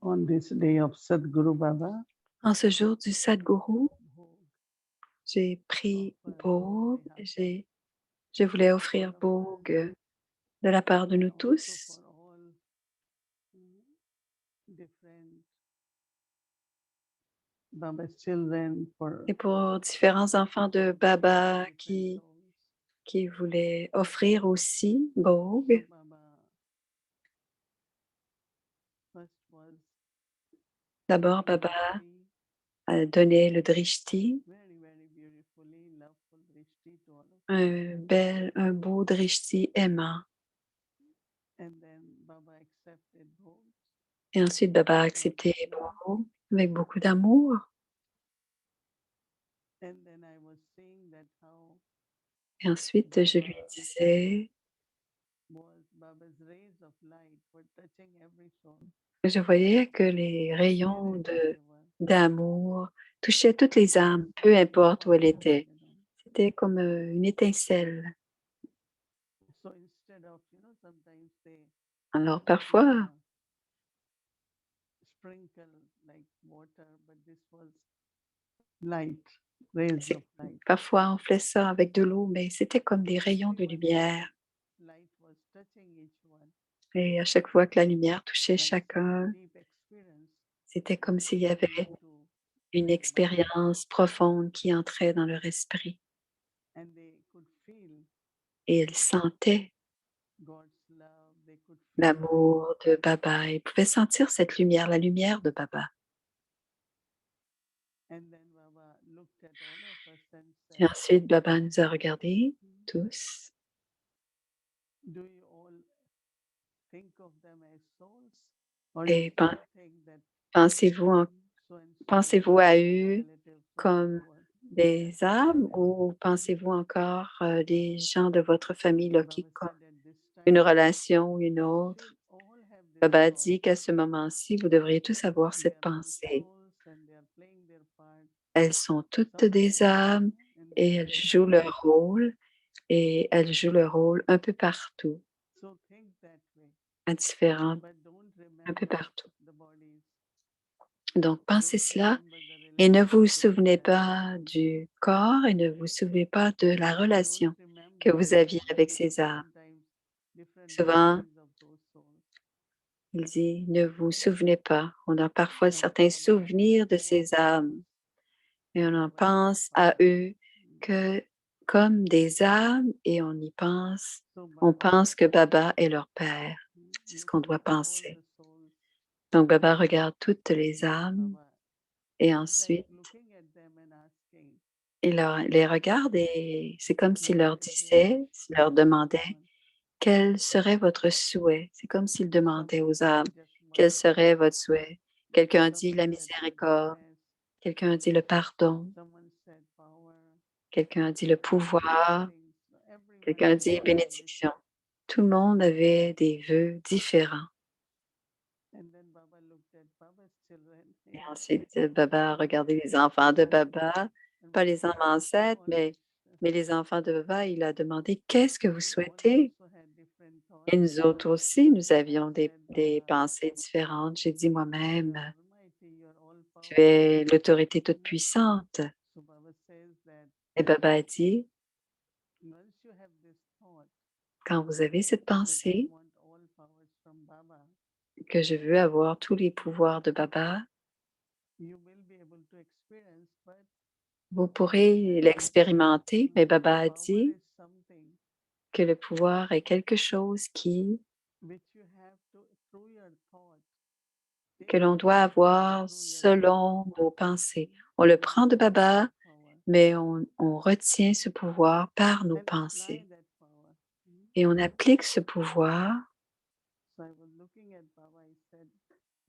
on this day of Sadhguru Baba, En ce jour du Sadhguru, who j'ai pris offer Bhog, Brihata je voulais for all offrir of us Bhog de la part de and nous also tous for all mm, different Baba's children, for et pour différents enfants de Baba different souls. qui voulaient offrir aussi So Bhog. Baba first was D'abord, giving Baba drishti, a donné le drishti, very, very beautifully, loveful drishti to all of us. un beau drishti aimant. And then Baba accepted both Et ensuite, Baba a with much accepté love. Bhog avec beaucoup d'amour. And then I was saying that how Et ensuite, je lui Baba disais, Baba's rays of light were touching every soul, je voyais que les rayons wherever they were, d'amour touchaient toutes les âmes, peu importe où elles all over étaient. the room. C'était comme une étincelle. So instead of, sometimes they Alors give parfois, a sprinkle like water, but this was light, rays of c'est- light. parfois on fait ça avec de l'eau, mais c'était comme des rayons de Everyone was, lumière. light was touching each one, Et à chaque fois que la lumière touchait like such a chacun, deep experience c'était comme s'il y came avait into une their body, expérience profonde qui entrait dans leur esprit. and they could feel Et ils sentaient God's love, they could feel light. l'amour de Baba. Ils pouvaient sentir cette lumière, la lumière de Baba. And then Baba looked at all of us and Et said, ensuite, Baba nous a regardés tous. do you all think of them as souls? Or you Et still think that pensez-vous, so and so is pensez-vous à a eux relative from comme our des âmes parents? ou pensez-vous encore des gens de votre famille And là, Baba comme said at this une time, relation ou une you autre? should all have this Baba a thought. dit qu'à ce moment-ci, vous devriez tous avoir They cette are all pensée. souls and they are playing their part Elles sont toutes des somewhere âmes in et elles different jouent places. leur rôle et elles jouent leur rôle un peu partout, So think that way. à différents, But don't un peu remember partout. the bodies. Donc, pensez Don't cela remember the et ne vous relationship you souvenez have. pas du corps et ne vous souvenez pas de la Don't relation que remember vous that aviez you avec will ces see âmes. sometimes different Souvent, bodies of those souls. il dit, ne vous souvenez pas. On a parfois And certains Baba souvenirs de spoke ces to âmes us et on like en our pense à grandfather. eux que comme des âmes et on y pense. So On Baba pense que Baba est leur père. C'est ce qu'on looked doit at all penser. the souls Donc Baba regarde toutes les âmes Baba. et It's like ensuite looking at them and asking, les regarde et c'est comme s'il what leur is your disait, s'il leur wish you demandait want? quel serait votre souhait. C'est comme s'il demandait Someone aux said âmes just quel mercy. serait votre souhait. Quelqu'un dit Someone la said miséricorde, forgiveness. quelqu'un dit le pardon, Someone said power. quelqu'un dit le Different pouvoir, things. So everyone quelqu'un had dit their bénédiction. wishes. Tout le monde avait des vœux différents. And then Baba looked at Baba's children Et and said, ensuite, Baba a regardé les enfants de Baba, and pas Baba les âmes said, what do you ancêtres, all wish? mais les enfants de Baba. Il a demandé, qu'est-ce que vous They all souhaitez? also had different Et thoughts. nous autres aussi, nous I avions said, des Baba, pensées différentes. J'ai dit you moi-même, are almighty, you are all tu powerful. es l'autorité toute puissante. So Baba says that Et Baba a dit, once you have this thought quand vous avez cette that I pensée want all powers from Baba, que je veux avoir tous les pouvoirs de Baba, you will be able to experience, but vous Baba pourrez said, l'expérimenter. Mais Baba a power dit is something que le pouvoir est quelque chose which you have to, through your thought, que take l'on doit avoir through your thought. selon nos pensées. On le prend de Take Baba, that power mais on retient ce pouvoir par nos and apply pensées. that power. Et on applique ce pouvoir. So I was looking at Baba, I said,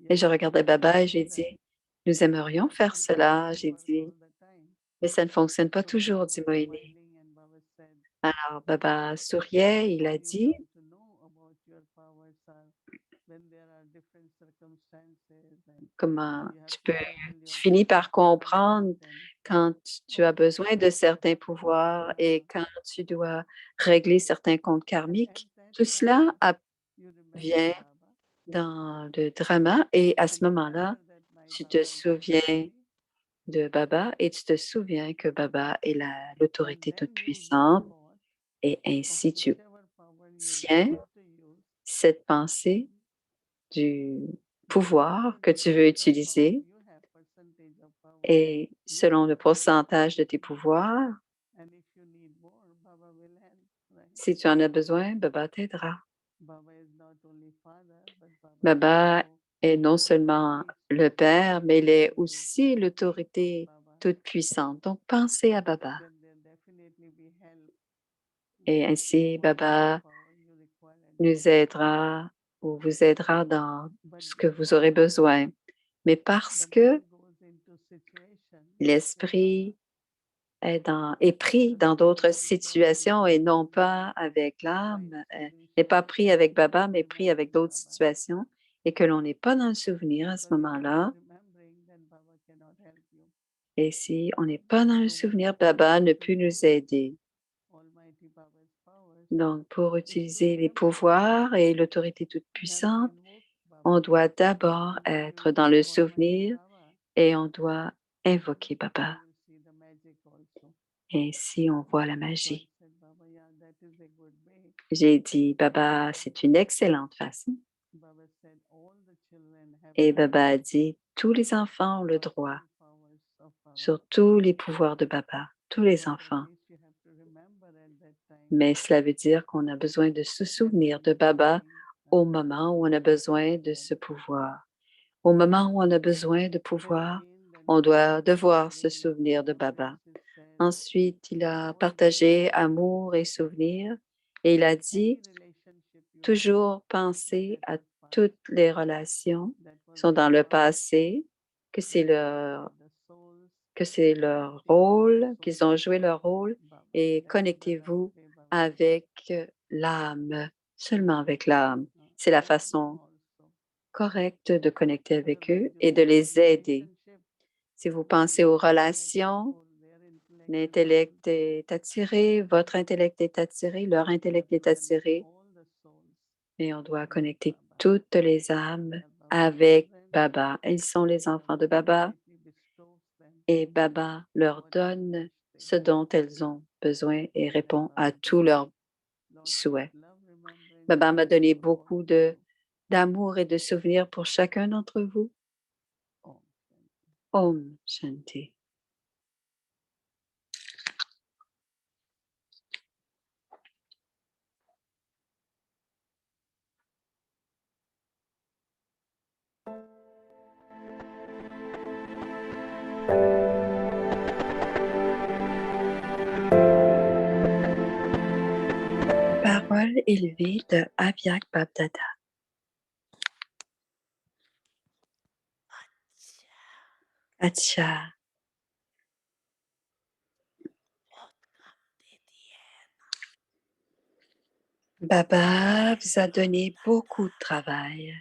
Et yes, je we regardais would like Baba to et do j'ai that, dit, nous aimerions faire but it cela. doesn't J'ai work dit, all the time. mais ça ne fonctionne pas So Baba toujours, dit was Moïni. smiling and Baba said, Alors Baba how souriait, il a can you dit, come to know about your powers are when there are different circumstances and comment you have tu to peux, settle tu your finis par disagreement comprendre and quand tu as all that. besoin de certains pouvoirs et quand tu dois régler certains comptes And at karmiques. that Tout cela time, you remember vient Baba. dans le drama et à ce moment-là, tu te souviens de Baba et tu te souviens que Baba est l'autorité toute-puissante et ainsi tu tiens cette pensée du pouvoir que tu veux utiliser et selon le pourcentage de tes pouvoirs, si tu en as besoin, Baba t'aidera. Baba est non seulement le Père, mais il est aussi l'autorité toute-puissante. Donc, pensez à Baba. Et ainsi, Baba nous aidera ou vous aidera dans ce que vous aurez besoin. Mais parce que l'esprit est pris dans d'autres situations et non pas avec l'âme, n'est pas pris avec Baba, mais pris avec d'autres situations et que l'on n'est pas dans le souvenir à ce moment-là. Et si on n'est pas dans le souvenir, Baba ne peut nous aider. Donc, pour utiliser les pouvoirs et l'autorité toute-puissante, on doit d'abord être dans le souvenir et on doit invoquer Baba. Ainsi, on voit la magie. J'ai dit, Baba, c'est une excellente façon. Et Baba a dit, tous les enfants ont le droit sur tous les pouvoirs de Baba, tous les enfants. Mais cela veut dire qu'on a besoin de se souvenir de Baba au moment où on a besoin de ce pouvoir. Au moment où on a besoin de pouvoir, on doit devoir se souvenir de Baba. Ensuite, il a partagé amour et souvenir et il a dit toujours penser à toutes les relations qui sont dans le passé, que c'est leur rôle, qu'ils ont joué leur rôle et connectez-vous avec l'âme, seulement avec l'âme. C'est la façon correcte de connecter avec eux et de les aider. Si vous pensez aux relations, l'intellect est attiré, votre intellect est attiré, leur intellect est attiré et on doit connecter toutes les âmes avec Baba. Ils sont les enfants de Baba et Baba leur donne ce dont elles ont besoin et répond à tous leurs souhaits. Baba m'a donné beaucoup d'amour et de souvenirs pour chacun d'entre vous. Om Shanti. Parole élevée de Avyak Babdada. Acha. Baba vous a donné beaucoup de travail.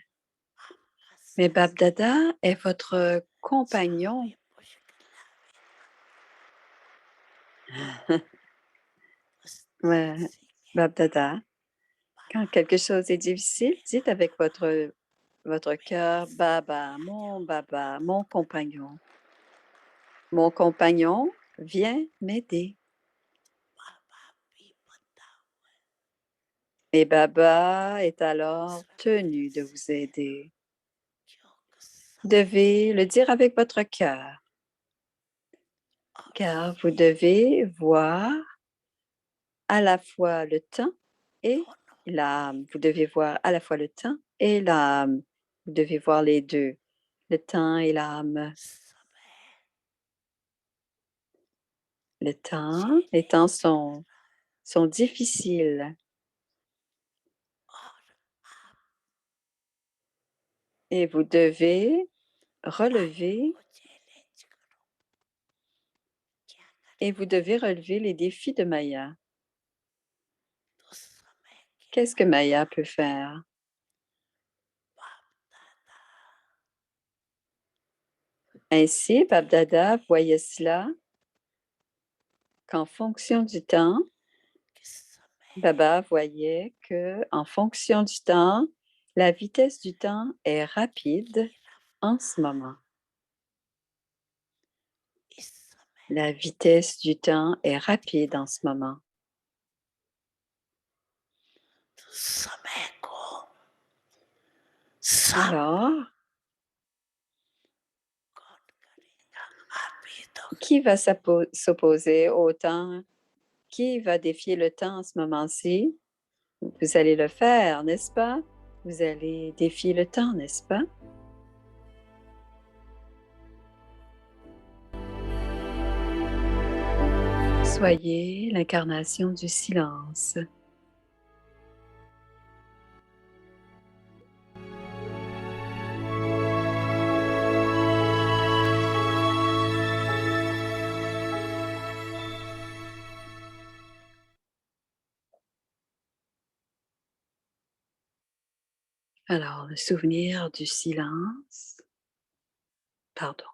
Mais Babdada est votre compagnon. Ouais, Babdada. Quand quelque chose est difficile, dites avec votre cœur, Baba, mon compagnon. Mon compagnon vient m'aider. Et Baba est alors tenu de vous aider. Vous devez le dire avec votre cœur, car vous devez voir à la fois le temps et l'âme. Vous devez voir à la fois le temps et l'âme. Vous devez voir les deux, le temps et l'âme. Le temps, les temps sont difficiles. Et vous devez relever les défis de Maya. Qu'est-ce que Maya peut faire? Ainsi, Babdada voyait cela qu'en fonction du temps, Baba voyait que en fonction du temps, La vitesse du temps est rapide en ce moment. इस समय La vitesse du temps est rapide en ce moment. समय को सब Alors, कौन करेगा? आप ही तो qui va s'opposer au temps? Qui va défier le temps en ce moment-ci? Vous allez le faire, n'est-ce pas? Vous allez défier le temps, n'est-ce pas? Soyez l'incarnation du silence. Alors, le souvenir du silence, pardon,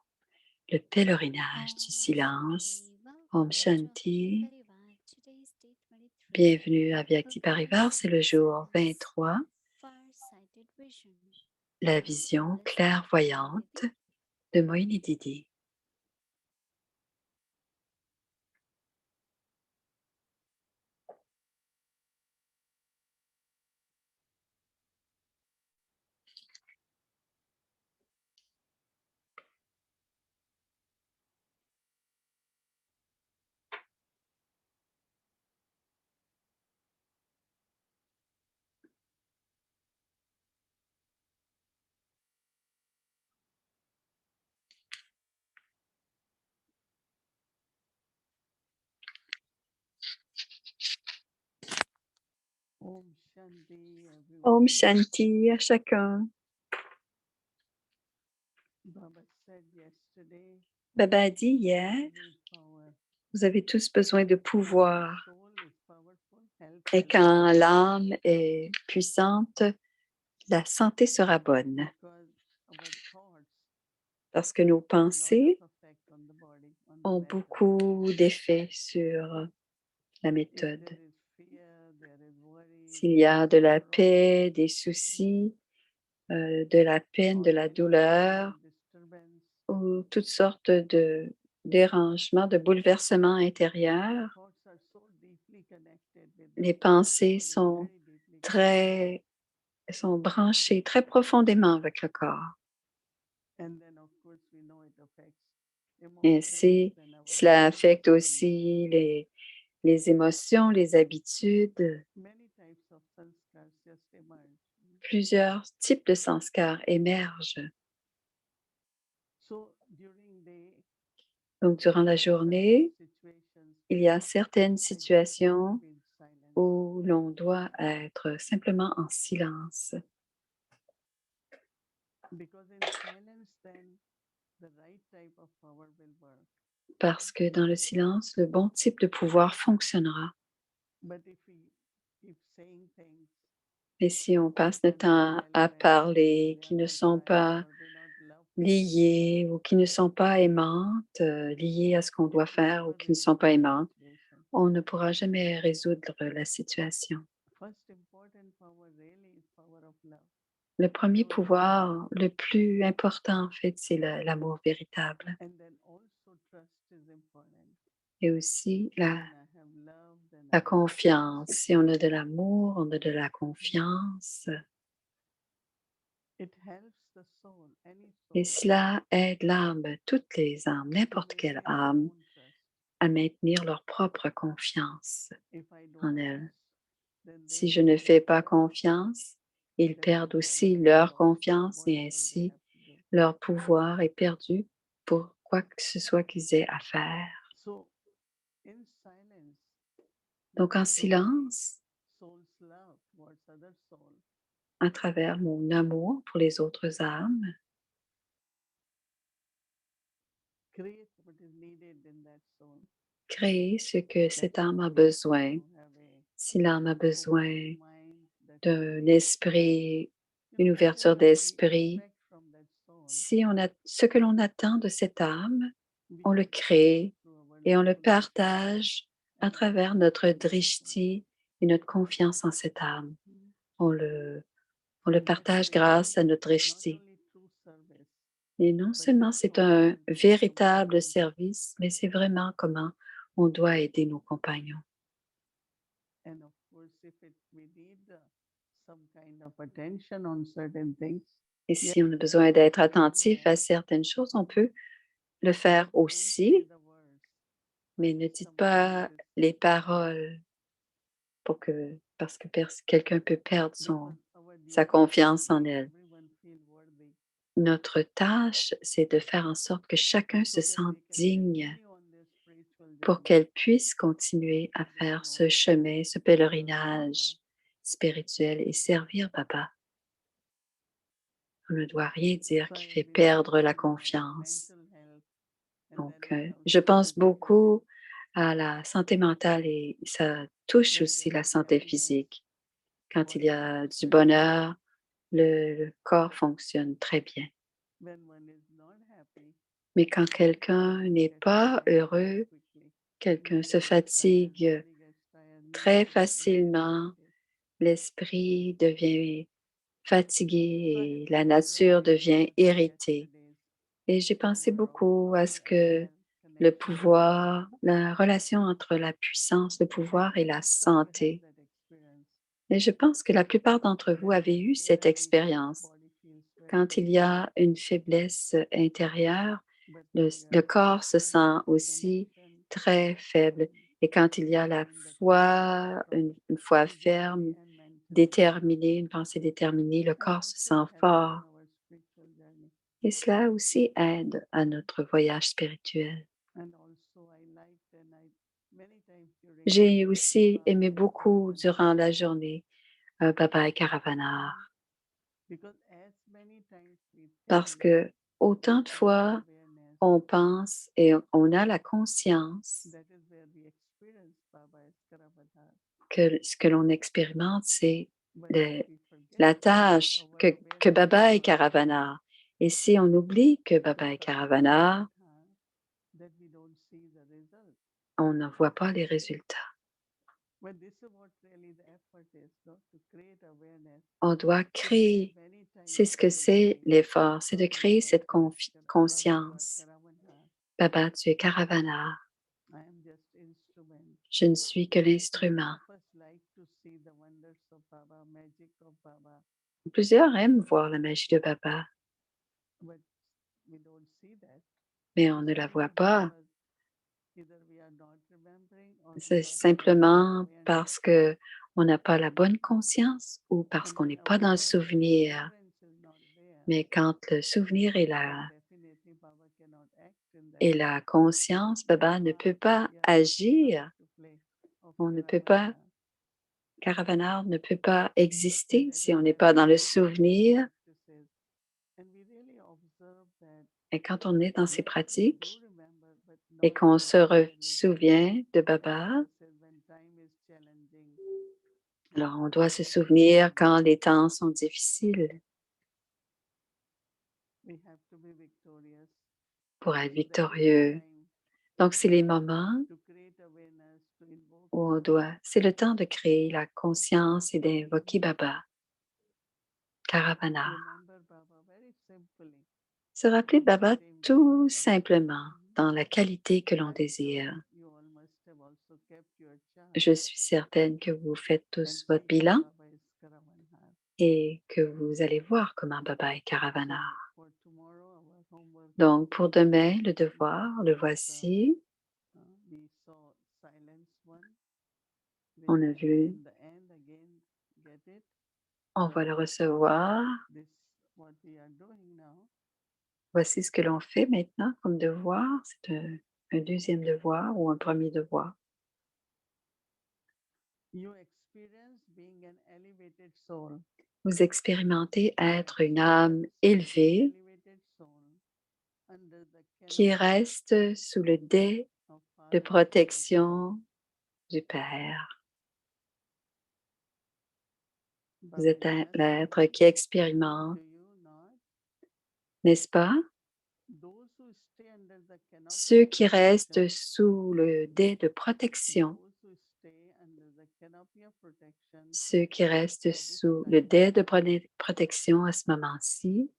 le pèlerinage du silence, Om Shanti. Bienvenue à Vyakti Parivar, c'est le jour 23, la vision clairvoyante de Moini Didi. Om Shanti, Om everyone. Shanti à chacun. Baba said yesterday, Baba a dit hier, you need power. vous avez tous besoin de pouvoir. Soul is powerful, health Et will be quand good, l'âme est puissante, la santé sera bonne. because our thoughts Parce que nos have a lot pensées of effect on the body, on the ont method. beaucoup d'effets sur la If méthode. there is fear, there is worry, S'il there y is a de la sorrow, paix, des soucis, de la peine, de or la any douleur, disturbance, ou toutes sortes de dérangements, de bouleversements intérieurs, thoughts are so deeply connected with les the pensées body, sont very deeply connected. sont branchées très profondément avec le corps. And then, of course, we know it affects Ainsi, emotions, then our cela affecte habits, aussi les émotions, les habitudes. and many types of sanskars just emerge. Plusieurs types de sanskars émergent. So during the Donc, durant la journée, il y a certaines situations où l'on doit être simplement en silence. Parce que dans le silence, le bon type de pouvoir fonctionnera. Mais si on passe notre temps à parler qui ne sont pas liées ou qui ne sont pas aimantes, liées à ce qu'on doit faire ou qui ne sont pas aimantes, on ne pourra jamais résoudre la situation. Le premier pouvoir, le plus important en fait, c'est l'amour véritable. Et aussi la confiance. Si on a de l'amour, on a de la confiance. Et cela aide l'âme, toutes les âmes, n'importe quelle âme, à maintenir leur propre confiance en elle. Si je ne fais pas confiance, ils perdent aussi leur confiance et ainsi leur pouvoir est perdu pour quoi que ce soit qu'ils aient à faire. Donc en silence, à travers mon amour pour les autres âmes, créer ce que cette âme a besoin. Si l'âme a besoin d'un esprit, une ouverture d'esprit, si on a ce que l'on attend de cette âme, on le crée et on le partage à travers notre drishti et notre confiance en cette âme. On On le partage grâce à notre richté. Et non seulement c'est un véritable service, mais c'est vraiment comment on doit aider nos compagnons. Et si on a besoin d'être attentif à certaines choses, on peut le faire aussi, mais ne dites pas les paroles parce que quelqu'un peut perdre sa confiance en elle. Notre tâche, c'est de faire en sorte que chacun se sente digne pour qu'elle puisse continuer à faire ce chemin, ce pèlerinage spirituel et servir Baba. On ne doit rien dire qui fait perdre la confiance. Donc, je pense beaucoup à la santé mentale et ça touche aussi la santé physique. Quand il y a du bonheur, le corps fonctionne très bien. Mais quand quelqu'un n'est pas heureux, quelqu'un se fatigue très facilement, l'esprit devient fatigué et la nature devient irritée. Et j'ai pensé beaucoup à ce que le pouvoir, la relation entre la puissance, le pouvoir et la santé. Et je pense que la plupart d'entre vous avez eu cette expérience. Quand il y a une faiblesse intérieure, le corps se sent aussi très faible. Et quand il y a la foi, une foi ferme, déterminée, une pensée déterminée, le corps se sent fort. Et cela aussi aide à notre voyage spirituel. J'ai aussi aimé beaucoup durant la journée Baba et Caravanar parce que autant de fois on pense et on a la conscience que ce que l'on expérimente, c'est la tâche que Baba est Caravanar. Et si on oublie que Baba est Caravanar, on ne voit pas les résultats. On doit créer, c'est ce que c'est l'effort, c'est de créer cette conscience. Baba, tu es Caravanar. Je ne suis que l'instrument. Plusieurs aiment voir la magie de Baba, mais on ne la voit pas. C'est simplement parce que on n'a pas la bonne conscience ou parce qu'on n'est pas dans le souvenir. Mais quand le souvenir et la conscience, Baba ne peut pas agir. On ne peut pas, Caravanar ne peut pas exister si on n'est pas dans le souvenir. Et quand on est dans ces pratiques et qu'on se souvient de Baba, alors on doit se souvenir quand les temps sont difficiles pour être victorieux. Donc, c'est les moments où c'est le temps de créer la conscience et d'invoquer Baba, Caravanar. Se rappeler Baba tout simplement dans la qualité que l'on désire. Je suis certaine que vous faites tous votre bilan et que vous allez voir comment Baba est Caravanar. Donc, pour demain, le devoir, le voici. On a vu, on va le recevoir. Voici ce que l'on fait maintenant comme devoir. C'est un deuxième devoir ou un premier devoir. Vous expérimentez être une âme élevée qui reste sous le dais de protection du Père. Vous êtes l'être qui expérimente, n'est-ce pas? Ceux qui restent sous le dais de protection Ceux qui restent sous le dais de protection à ce moment-ci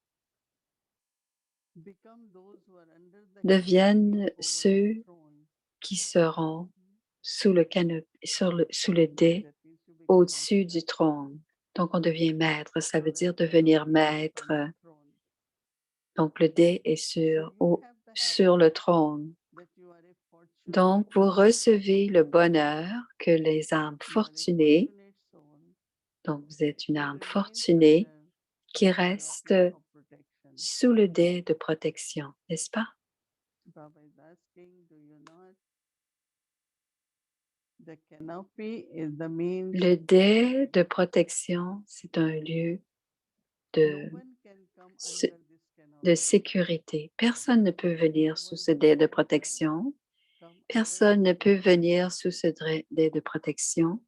deviennent ceux qui seront sous le canopé, sous le dais au-dessus du trône. Donc, on devient maître. Ça veut dire devenir maître. Donc, le dais est sur le trône. Donc, vous recevez le bonheur que les âmes fortunées, donc vous êtes une âme fortunée qui reste sous le dais de protection, n'est-ce pas? Le dais de protection, c'est un lieu de sécurité. Personne ne peut venir sous ce dais de protection. Personne ne peut venir sous ce dais de protection.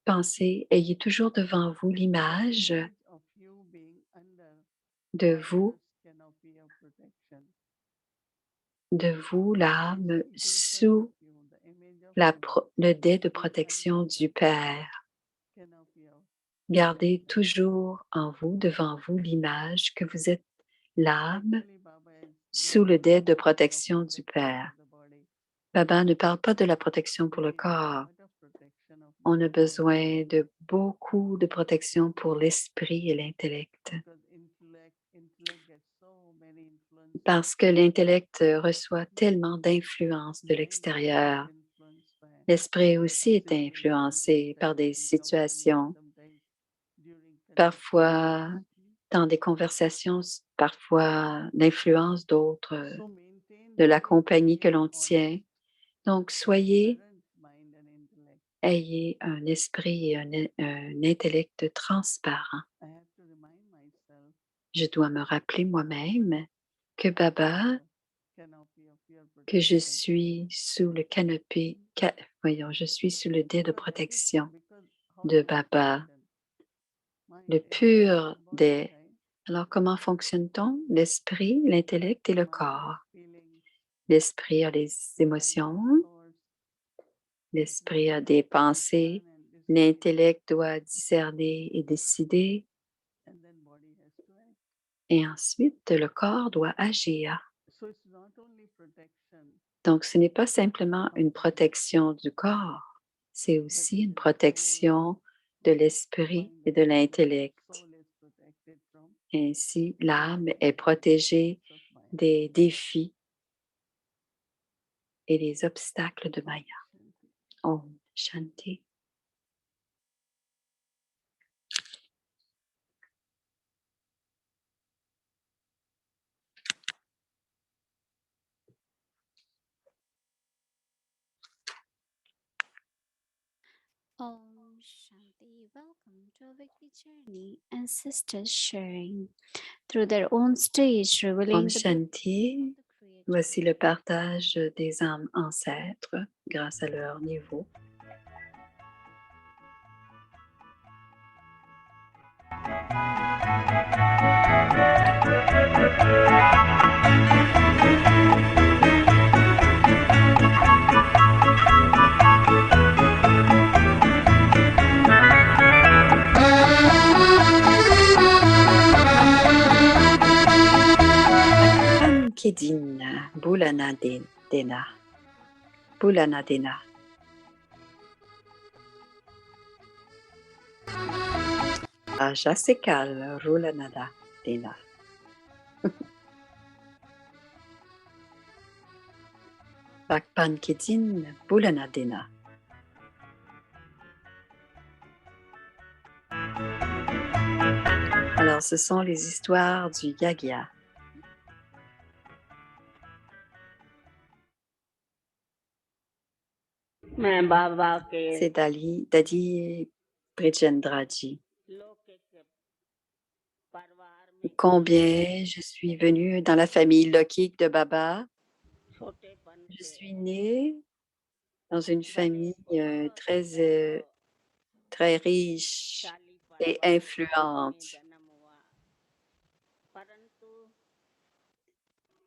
Pensez, ayez toujours devant vous l'image de vous, l'âme, sous le dais de protection du Père. Gardez toujours en vous, devant vous, l'image que vous êtes l'âme sous le dais de protection du Père. Baba ne parle pas de la protection pour le corps. On a besoin de beaucoup de protection pour l'esprit et l'intellect. Parce que l'intellect reçoit tellement d'influence de l'extérieur. L'esprit aussi est influencé par des situations, parfois dans des conversations, parfois l'influence d'autres, de la compagnie que l'on tient. Donc, ayez un esprit et un intellect transparent. Je dois me rappeler moi-même que Baba, que je suis sous le canopé, je suis sous le dais de protection de Baba, le pur dais. Alors, comment fonctionne-t-on? L'esprit, l'intellect et le corps. L'esprit a les émotions, l'esprit a des pensées, l'intellect doit discerner et décider, et ensuite le corps doit agir. Donc, ce n'est pas simplement une protection du corps, c'est aussi une protection de l'esprit et de l'intellect. Ainsi, l'âme est protégée des défis et des obstacles de Maya. Om Shanti. Om Shanti. Welcome to a weekly journey and sisters sharing through their own stage, revealing Om Shanti. Voici le partage des âmes ancêtres grâce à leur niveau. Kedin, Bulanadena. Bulanadena. Ajasekal, Rulanada, Dena. Bakpan Kedin, Bulanadena. Alors, ce sont les histoires du Yagya. C'est Dadi Brijendraji. Combien je suis venue dans la famille Lokik de Baba. Je suis née dans une famille très riche et influente.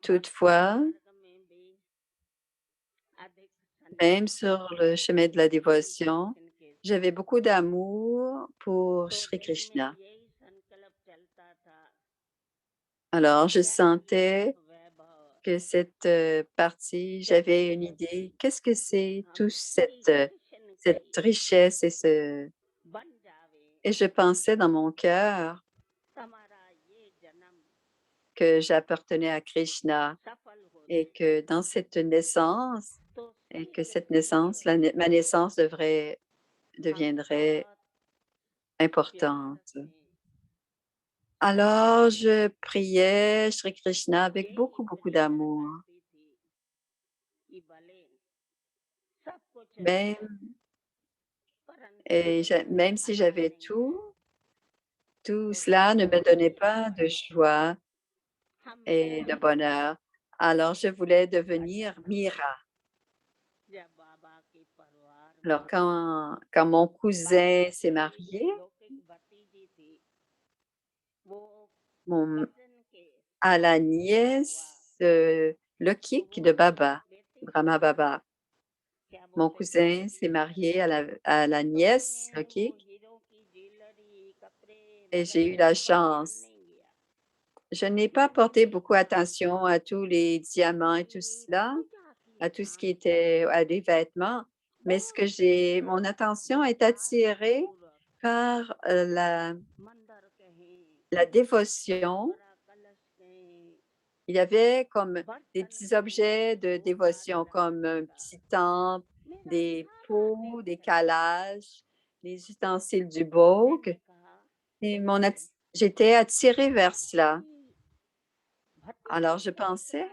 Toutefois, Même sur le chemin de la dévotion, j'avais beaucoup d'amour pour Sri Krishna. Alors, je sentais que cette partie, j'avais une idée. Qu'est-ce que c'est toute cette richesse et je pensais dans mon cœur que j'appartenais à Krishna et que dans cette naissance, et que cette naissance, ma naissance deviendrait importante. Alors, je priais Sri Krishna avec beaucoup, beaucoup d'amour. Même, même si j'avais tout cela ne me donnait pas de joie et de bonheur. Alors, je voulais devenir Mira. Alors, quand mon cousin s'est marié, à la nièce Lokik de Baba, Brahma Baba. Mon cousin s'est marié à la nièce Lokik et j'ai eu la chance. Je n'ai pas porté beaucoup attention à tous les diamants et tout cela, à tout ce qui était à des vêtements, mais mon attention est attirée par la dévotion. Il y avait comme des petits objets de dévotion, comme un petit temple, des pots, des calages, les ustensiles du Bhog. Et j'étais attirée vers cela. Alors, je pensais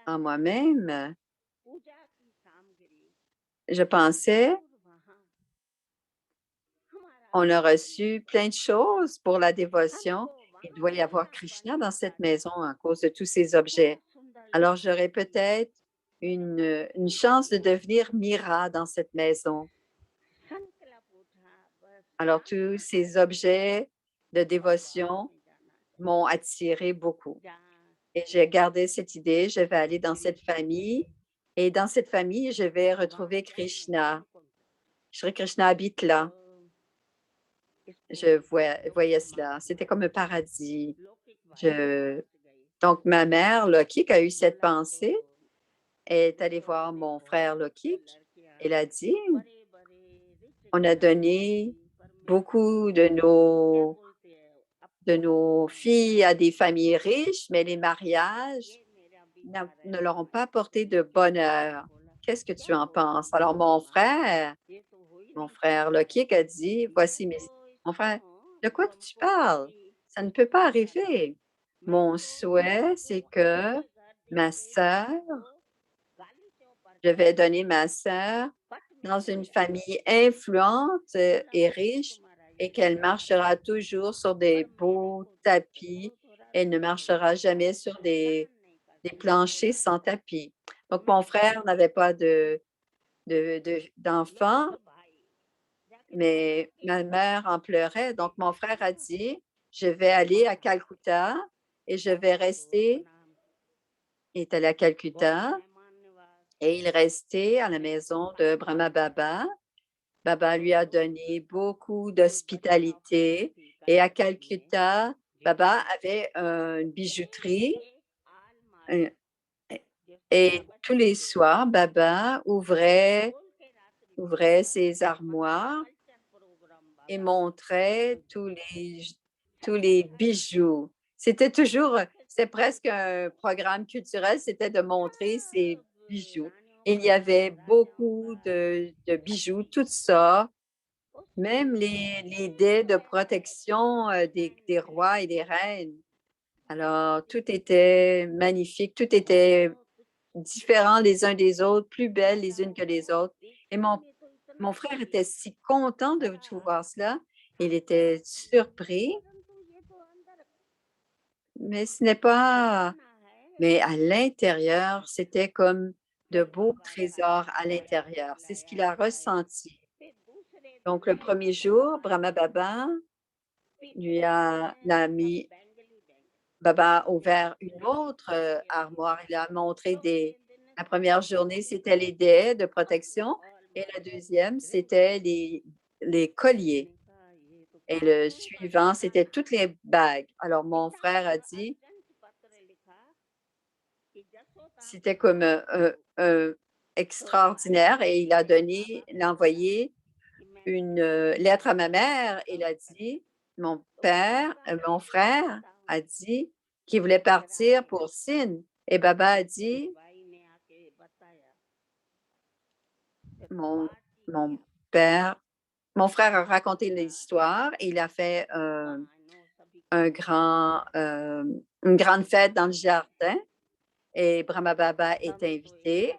en moi-même, on a reçu plein de choses pour la dévotion. Il doit y avoir Krishna dans cette maison à cause de tous ces objets. Alors, j'aurais peut-être une chance de devenir Mira dans cette maison. Alors, tous ces objets de dévotion m'ont attiré beaucoup. Et j'ai gardé cette idée, je vais aller dans cette famille et dans cette famille, je vais retrouver Krishna. Shri Krishna habite là. Je voyais cela. C'était comme un paradis. Donc, ma mère, Lokik, a eu cette pensée. Elle est allée voir mon frère Lokik. Elle a dit, on a donné beaucoup de nos filles à des familles riches, mais les mariages ne leur ont pas apporté de bonheur. Qu'est-ce que tu en penses? Alors, mon frère Lokik a dit, mon frère, de quoi tu parles? Ça ne peut pas arriver. Mon souhait, c'est que je vais donner ma sœur dans une famille influente et riche et qu'elle marchera toujours sur des beaux tapis. Elle ne marchera jamais sur des planchers sans tapis. Donc, mon frère n'avait pas d'enfant, mais ma mère en pleurait. Donc, mon frère a dit, je vais aller à Calcutta et je vais rester. Il est allé à Calcutta et il restait à la maison de Brahma Baba. Baba lui a donné beaucoup d'hospitalité et à Calcutta, Baba avait une bijouterie et tous les soirs, Baba ouvrait ses armoires et montrait tous les bijoux. C'était presque un programme culturel, c'était de montrer ses bijoux. Il y avait beaucoup de bijoux, toutes sortes, même les dais de protection des rois et des reines. Alors, tout était magnifique, tout était différent les uns des autres, plus belles les unes que les autres. Et mon frère était si content de tout voir cela. Il était surpris, mais mais à l'intérieur, c'était comme de beaux trésors à l'intérieur. C'est ce qu'il a ressenti. Donc, le premier jour, Brahma Baba Baba a ouvert une autre armoire. Il a montré La première journée, c'était les dés de protection et la deuxième, c'était les colliers. Et le suivant, c'était toutes les bagues. Alors, mon frère a dit, c'était comme extraordinaire et il a envoyé une lettre à ma mère. Il a dit, mon frère a dit qu'il voulait partir pour Sine. Et Baba a dit, mon, mon mon frère a raconté l'histoire et il a fait une grande fête dans le jardin et Brahma Baba est invité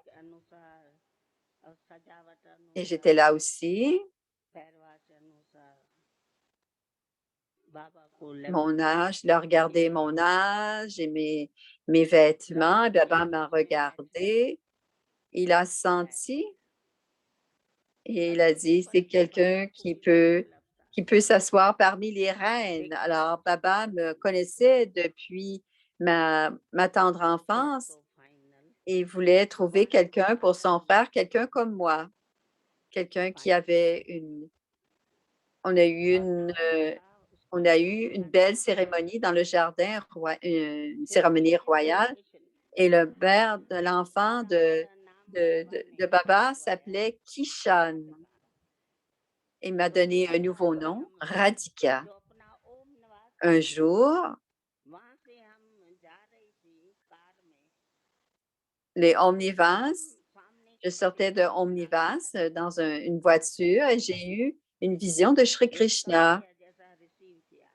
et j'étais là aussi. Mon âge, il a regardé mon âge et mes vêtements. Baba m'a regardé. Il a senti et il a dit, c'est quelqu'un qui peut s'asseoir parmi les reines. Alors, Baba me connaissait depuis ma tendre enfance et voulait trouver quelqu'un pour son frère, quelqu'un comme moi, quelqu'un qui avait on a eu une belle cérémonie dans le jardin, une cérémonie royale. Et le père de l'enfant de Baba s'appelait Kishan. Il m'a donné un nouveau nom, Radhika. Un jour, les Omnivas, je sortais de Omnivas dans une voiture et j'ai eu une vision de Shri Krishna.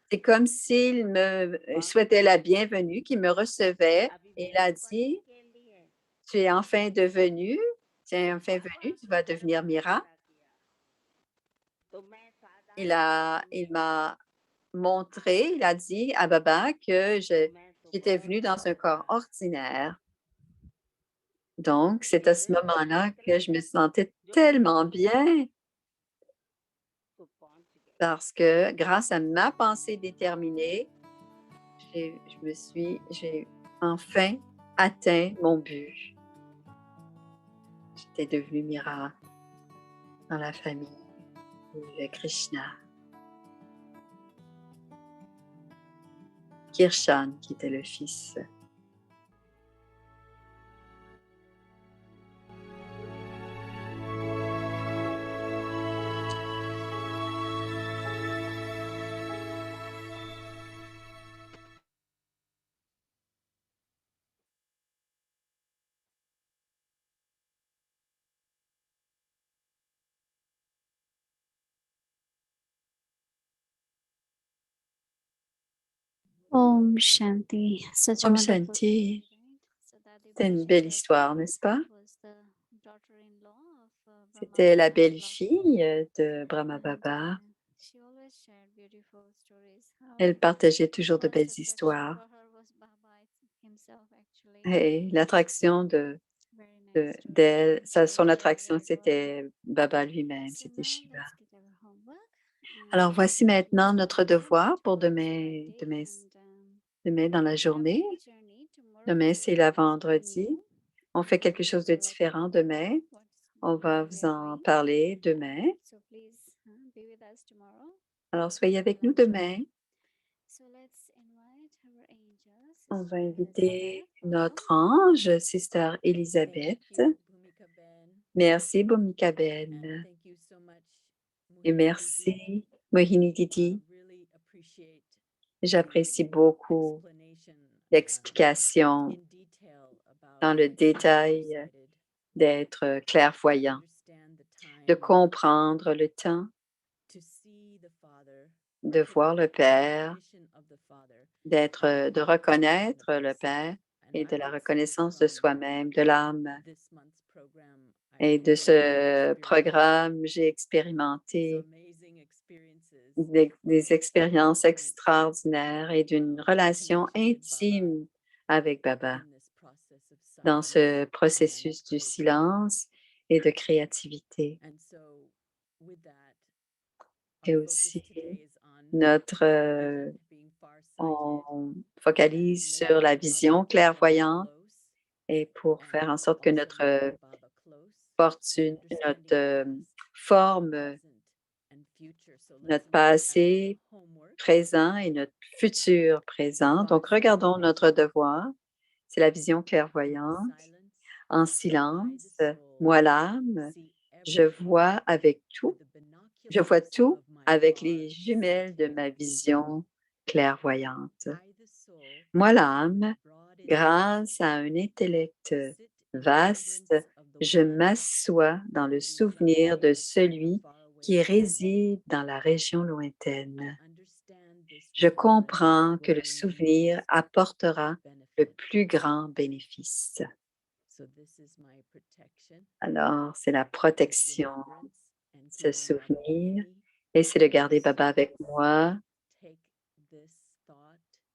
C'est comme s'il me souhaitait la bienvenue, qu'il me recevait et il a dit, tu es enfin venu, tu vas devenir Mira. Il m'a montré, il a dit à Baba que j'étais venue dans un corps ordinaire. Donc, c'est à ce moment-là que je me sentais tellement bien parce que grâce à ma pensée déterminée, j'ai enfin atteint mon but. J'étais devenue Mira dans la famille de Krishna. Kirshan, qui était le fils. Om Shanti. Such a Om wonderful Shanti. story, right? C'est une belle histoire, n'est-ce pas? Was the daughter-in-law of Brahma C'était la Baba's belle-fille last de Brahma and, Baba. she always shared beautiful stories. Elle partageait toujours de First belles attraction histoires. for her was Baba himself, actually. Et l'attraction Very nice stories d'elle, and she son shared attraction, very well. c'était Baba lui-même, So c'était now Shiva. let's get our homework. Alors voici maintenant notre devoir pour Tomorrow is demain, Friday demain dans la and journée. Weekly Journey, tomorrow Demain, we'll c'est do la something vendredi. new. On fait quelque chose de So let's différent remember demain. what On va we vous are en doing. parler demain. So please be with us tomorrow. Alors soyez avec nous Lunch. demain. So let's invite our angel, On va Sister inviter Elizabeth. notre ange, Sister Elisabeth. Merci, Bhumika Ben. Et merci, Mohini Didi. J'apprécie beaucoup l'explication dans le détail d'être clairvoyant, de comprendre le temps, de voir le Père, de reconnaître le Père et de la reconnaissance de soi-même, de l'âme. Et de ce programme, j'ai expérimenté des expériences extraordinaires et d'une relation intime avec Baba dans ce processus du silence et de créativité. Et aussi, on focalise sur la vision clairvoyante et pour faire en sorte que notre fortune, notre forme, notre passé présent et notre futur présent. Donc, regardons notre devoir. C'est la vision clairvoyante. En silence, moi l'âme, je vois avec tout. Je vois tout avec les jumelles de ma vision clairvoyante. Moi l'âme, grâce à un intellect vaste, je m'assois dans le souvenir de celui qui réside dans la région lointaine. Je comprends que le souvenir apportera le plus grand bénéfice. Alors, c'est la protection, ce souvenir, et c'est de garder Baba avec moi.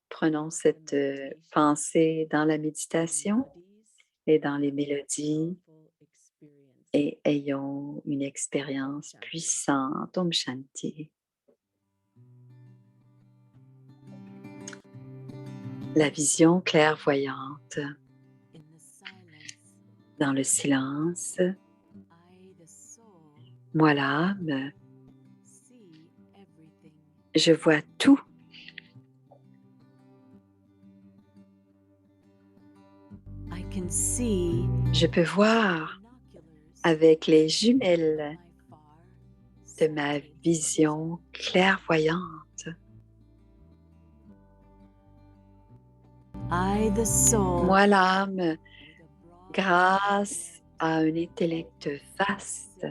Prenons cette pensée dans la méditation et dans les mélodies et ayons une expérience puissante. Om Shanti. La vision clairvoyante. Dans le silence, moi l'âme, je vois tout. Je peux voir avec les jumelles de ma vision clairvoyante. Moi l'âme, grâce à un intellect vaste,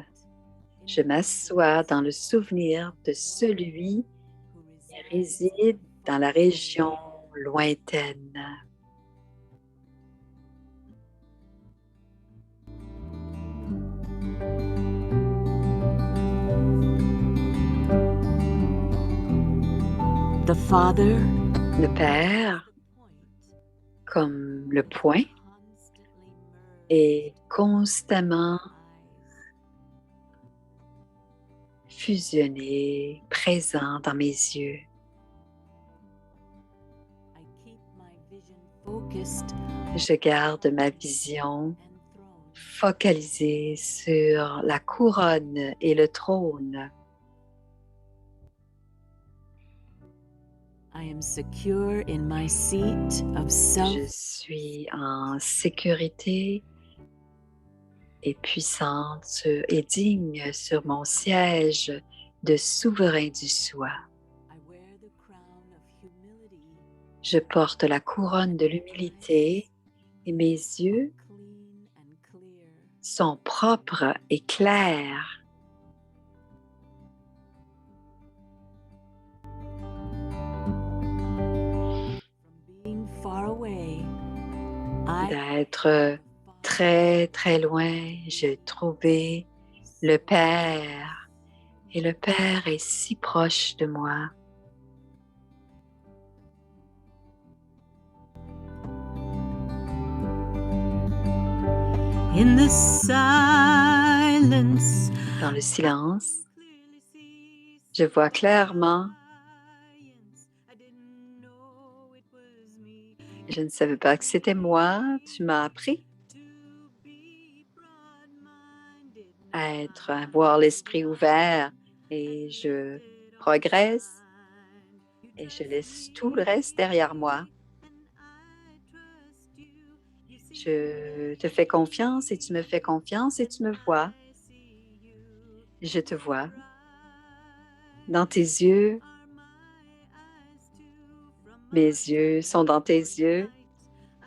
je m'assois dans le souvenir de celui qui réside dans la région lointaine. Le Père, comme le point, est constamment fusionné, présent dans mes yeux. Je garde ma vision focalisée sur la couronne et le trône. Je suis en sécurité et puissante et digne sur mon siège de souverain du soi. Je porte la couronne de l'humilité et mes yeux sont propres et clairs. D'être très, très loin, j'ai trouvé le Père et le Père est si proche de moi. Dans le silence, je vois clairement. Je ne savais pas que c'était moi. Tu m'as appris à avoir l'esprit ouvert et je progresse et je laisse tout le reste derrière moi. Je te fais confiance et tu me fais confiance et tu me vois. Je te vois dans tes yeux. Mes yeux sont dans tes yeux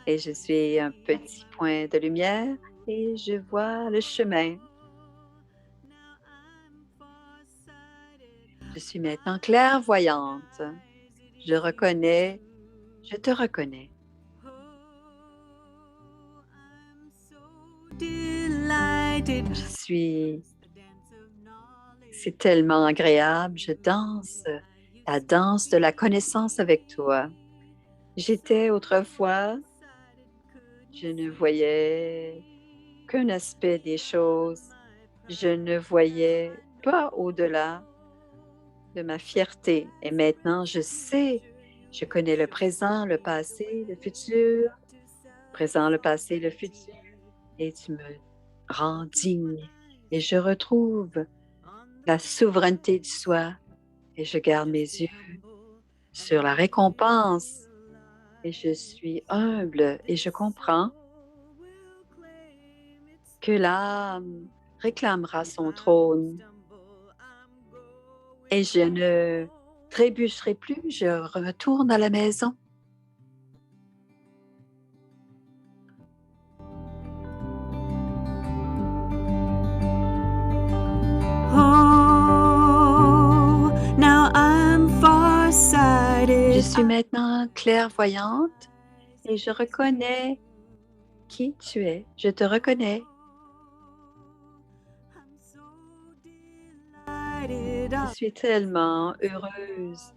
et je suis un petit point de lumière et je vois le chemin. Je suis maintenant clairvoyante. Je reconnais, je te reconnais. C'est tellement agréable, je danse la danse de la connaissance avec toi. J'étais autrefois, je ne voyais qu'un aspect des choses. Je ne voyais pas au-delà de ma fierté. Et maintenant, je sais, je connais le présent, le passé, le futur. présent, le passé, le futur, et tu me rends digne. Et je retrouve la souveraineté du soi et je garde mes yeux sur la récompense et je suis humble et je comprends que l'âme réclamera son trône et je ne trébucherai plus, je retourne à la maison. Je suis maintenant clairvoyante et je reconnais qui tu es. Je te reconnais. Je suis tellement heureuse.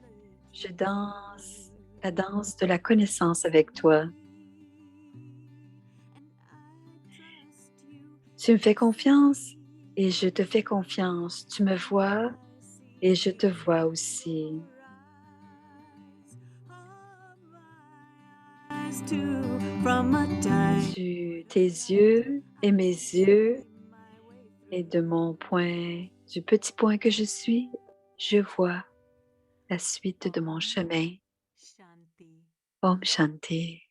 Je danse la danse de la connaissance avec toi. Tu me fais confiance et je te fais confiance. Tu me vois et je te vois aussi. Tes yeux et mes yeux et de mon point, du petit point que je suis, je vois la suite de mon chemin. Om Shanti.